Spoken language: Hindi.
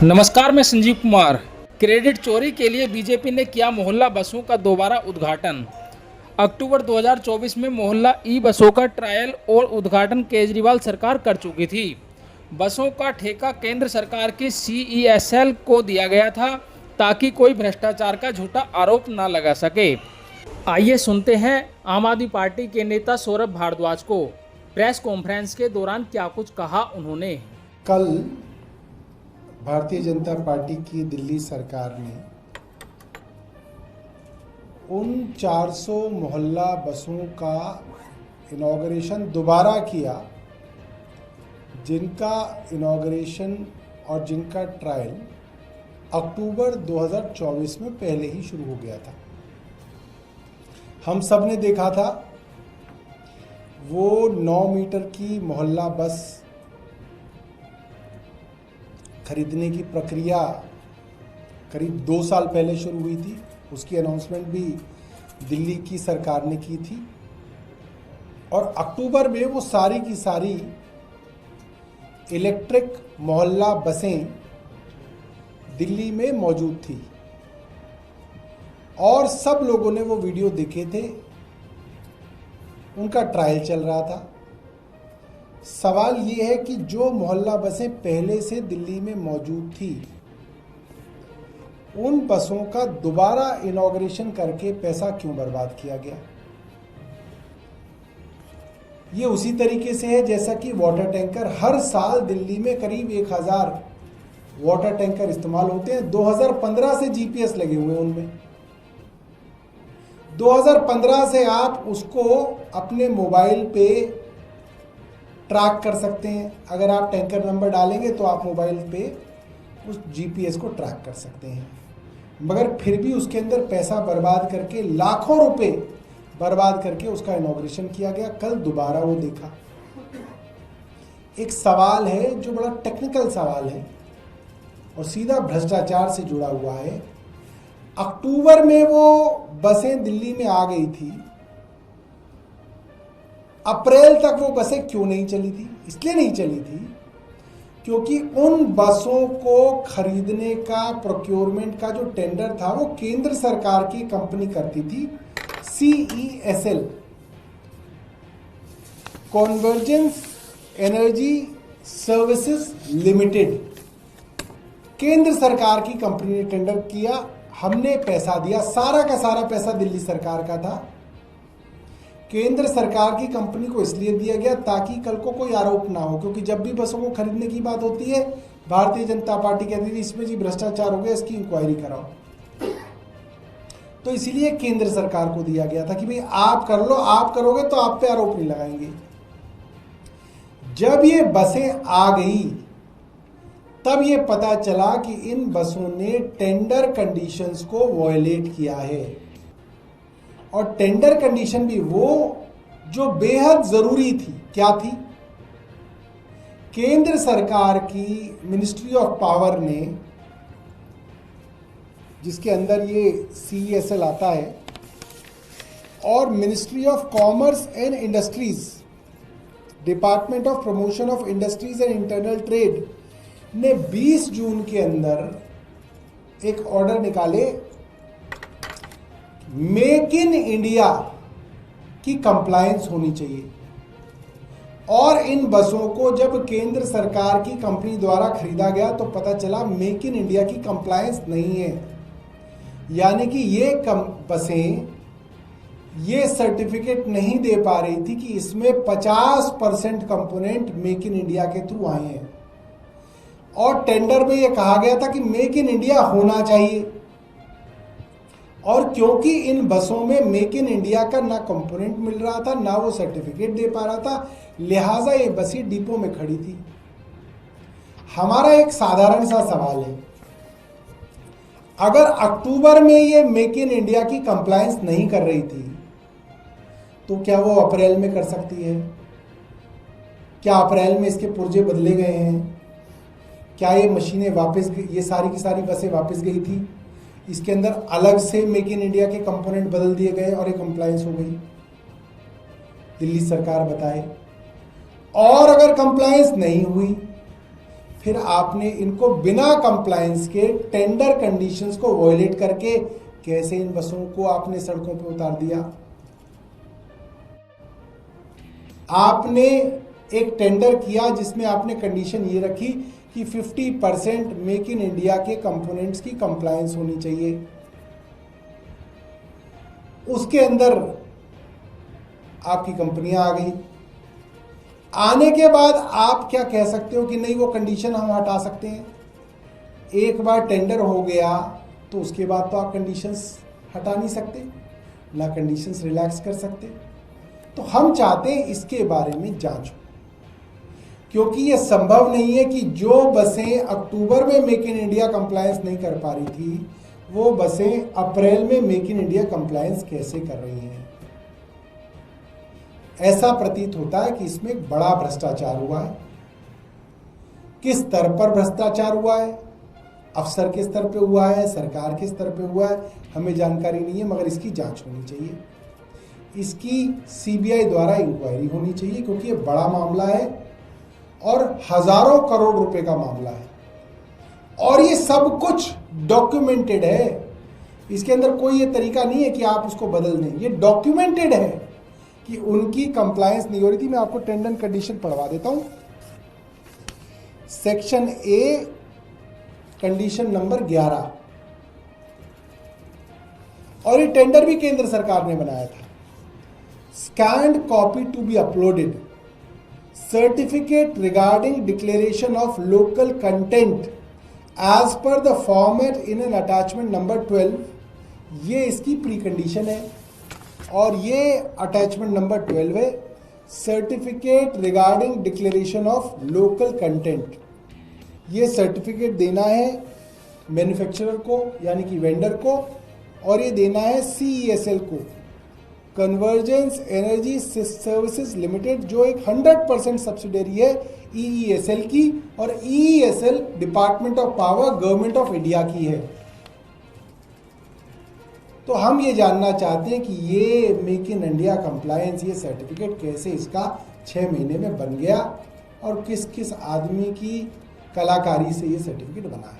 नमस्कार, मैं संजीव कुमार। क्रेडिट चोरी के लिए बीजेपी ने किया मोहल्ला बसों का दोबारा उद्घाटन। अक्टूबर 2024 में मोहल्ला ई बसों का ट्रायल और उद्घाटन केजरीवाल सरकार कर चुकी थी। बसों का ठेका केंद्र सरकार की CESL को दिया गया था ताकि कोई भ्रष्टाचार का झूठा आरोप न लगा सके। आइए सुनते हैं आम आदमी पार्टी के नेता सौरभ भारद्वाज को। प्रेस कॉन्फ्रेंस के दौरान क्या कुछ कहा उन्होंने। कल भारतीय जनता पार्टी की दिल्ली सरकार ने उन 400 मोहल्ला बसों का इनॉग्रेशन दोबारा किया जिनका इनॉग्रेशन और जिनका ट्रायल अक्टूबर 2024 में पहले ही शुरू हो गया था। हम सब ने देखा था वो 9 मीटर की मोहल्ला बस खरीदने की प्रक्रिया करीब 2 साल पहले शुरू हुई थी। उसकी अनाउंसमेंट भी दिल्ली की सरकार ने की थी और अक्टूबर में वो सारी की सारी इलेक्ट्रिक मोहल्ला बसें दिल्ली में मौजूद थी और सब लोगों ने वो वीडियो देखे थे। उनका ट्रायल चल रहा था। सवाल ये है कि जो मोहल्ला बसें पहले से दिल्ली में मौजूद थी उन बसों का दोबारा इनॉग्रेशन करके पैसा क्यों बर्बाद किया गया। ये उसी तरीके से है जैसा कि वाटर टैंकर हर साल दिल्ली में करीब 1000 वाटर टैंकर इस्तेमाल होते हैं। 2015 से GPS लगे हुए हैं उनमें। 2015 से आप उसको अपने मोबाइल पे ट्रैक कर सकते हैं। अगर आप टैंकर नंबर डालेंगे तो आप मोबाइल पे उस GPS को ट्रैक कर सकते हैं, मगर फिर भी उसके अंदर पैसा बर्बाद करके लाखों रुपए बर्बाद करके उसका इनॉग्रेशन किया गया। कल दोबारा वो देखा। एक सवाल है जो बड़ा टेक्निकल सवाल है और सीधा भ्रष्टाचार से जुड़ा हुआ है। अक्टूबर में वो बसें दिल्ली में आ गई थी, अप्रैल तक वो बसें क्यों नहीं चली थी? इसलिए नहीं चली थी क्योंकि उन बसों को खरीदने का प्रोक्योरमेंट का जो टेंडर था वो केंद्र सरकार की कंपनी करती थी, CESL, convergence energy services limited. केंद्र सरकार की कंपनी ने टेंडर किया, हमने पैसा दिया, सारा का सारा पैसा दिल्ली सरकार का था। केंद्र सरकार की कंपनी को इसलिए दिया गया ताकि कल को कोई आरोप ना हो, क्योंकि जब भी बसों को खरीदने की बात होती है भारतीय जनता पार्टी कहती थी इसमें जी भ्रष्टाचार हो गया, इसकी इंक्वायरी कराओ। तो इसीलिए केंद्र सरकार को दिया गया था कि भाई आप कर लो, आप करोगे तो आप पे आरोप नहीं लगाएंगे। जब ये बसें आ गई तब ये पता चला कि इन बसों ने टेंडर कंडीशंस को वॉयलेट किया है और टेंडर कंडीशन भी वो जो बेहद जरूरी थी। क्या थी? केंद्र सरकार की मिनिस्ट्री ऑफ पावर ने, जिसके अंदर ये CESL आता है, और ministry of commerce and industries, department of promotion of industries and internal trade ने 20 जून के अंदर एक ऑर्डर निकाले। मेक इन इंडिया की कंप्लायंस होनी चाहिए और इन बसों को जब केंद्र सरकार की कंपनी द्वारा खरीदा गया तो पता चला मेक इन इंडिया की कंप्लायंस नहीं है। यानी कि ये बसें ये सर्टिफिकेट नहीं दे पा रही थी कि इसमें 50% कंपोनेंट मेक इन इंडिया के थ्रू आए हैं और टेंडर में ये कहा गया था कि मेक इन इंडिया होना चाहिए। और क्योंकि इन बसों में मेक इन इंडिया का ना कंपोनेंट मिल रहा था ना वो सर्टिफिकेट दे पा रहा था, लिहाजा ये बसें डिपो में खड़ी थी। हमारा एक साधारण सा सवाल है, अगर अक्टूबर में ये मेक इन इंडिया की कंप्लायंस नहीं कर रही थी तो क्या वो अप्रैल में कर सकती है? क्या अप्रैल में इसके पुर्जे बदले गए हैं? क्या ये मशीनें वापस, ये सारी की सारी बसें वापस गई थी? इसके अंदर अलग से मेक इन इंडिया के कंपोनेंट बदल दिए गए और ये कंप्लायंस हो गई? दिल्ली सरकार बताए। और अगर कंप्लायंस नहीं हुई फिर आपने इनको बिना कंप्लायंस के टेंडर कंडीशंस को वॉयलेट करके कैसे इन बसों को आपने सड़कों पर उतार दिया? आपने एक टेंडर किया जिसमें आपने कंडीशन ये रखी कि 50% मेक इन इंडिया के कंपोनेंट्स की कंप्लायंस होनी चाहिए। उसके अंदर आपकी कंपनियां आ गई। आने के बाद आप क्या कह सकते हो कि नहीं, वो कंडीशन हम हटा सकते हैं। एक बार टेंडर हो गया तो उसके बाद तो आप कंडीशंस हटा नहीं सकते, ना कंडीशंस रिलैक्स कर सकते। तो हम चाहते हैं इसके बारे में जांच हो, क्योंकि ये संभव नहीं है कि जो बसें अक्टूबर में मेक इन इंडिया कंप्लायंस नहीं कर पा रही थी, वो बसें अप्रैल में मेक इन इंडिया कंप्लायंस कैसे कर रही हैं। ऐसा प्रतीत होता है कि इसमें एक बड़ा भ्रष्टाचार हुआ है। किस स्तर पर भ्रष्टाचार हुआ है, अफसर के स्तर पे हुआ है, सरकार के स्तर पे हुआ है, हमें जानकारी नहीं है, मगर इसकी जांच होनी चाहिए। इसकी सीबीआई द्वारा इंक्वायरी होनी चाहिए, क्योंकि ये बड़ा मामला है और हजारों करोड़ रुपए का मामला है और ये सब कुछ डॉक्यूमेंटेड है। इसके अंदर कोई ये तरीका नहीं है कि आप उसको बदल दें। ये डॉक्यूमेंटेड है कि उनकी कंप्लायंस नहीं हो रही थी। मैं आपको टेंडर कंडीशन पढ़वा देता हूं। सेक्शन ए कंडीशन नंबर 11, और ये टेंडर भी केंद्र सरकार ने बनाया था। Scanned copy to be uploaded, certificate regarding declaration of local content as per the format in an attachment number 12, ये इसकी प्री कंडीशन है। और ये अटैचमेंट नंबर 12 है, certificate regarding declaration of local content. ये सर्टिफिकेट देना है मैन्युफैक्चरर को, यानी कि वेंडर को, और ये देना है CESL को, कन्वर्जेंस एनर्जी सर्विसेज लिमिटेड, जो एक 100% सब्सिडरी है EESL की, और EESL department of power government of India की है। तो हम ये जानना चाहते हैं कि ये मेक इन इंडिया कंप्लायंस, ये सर्टिफिकेट कैसे इसका 6 महीने में बन गया और किस किस आदमी की कलाकारी से ये सर्टिफिकेट बना है।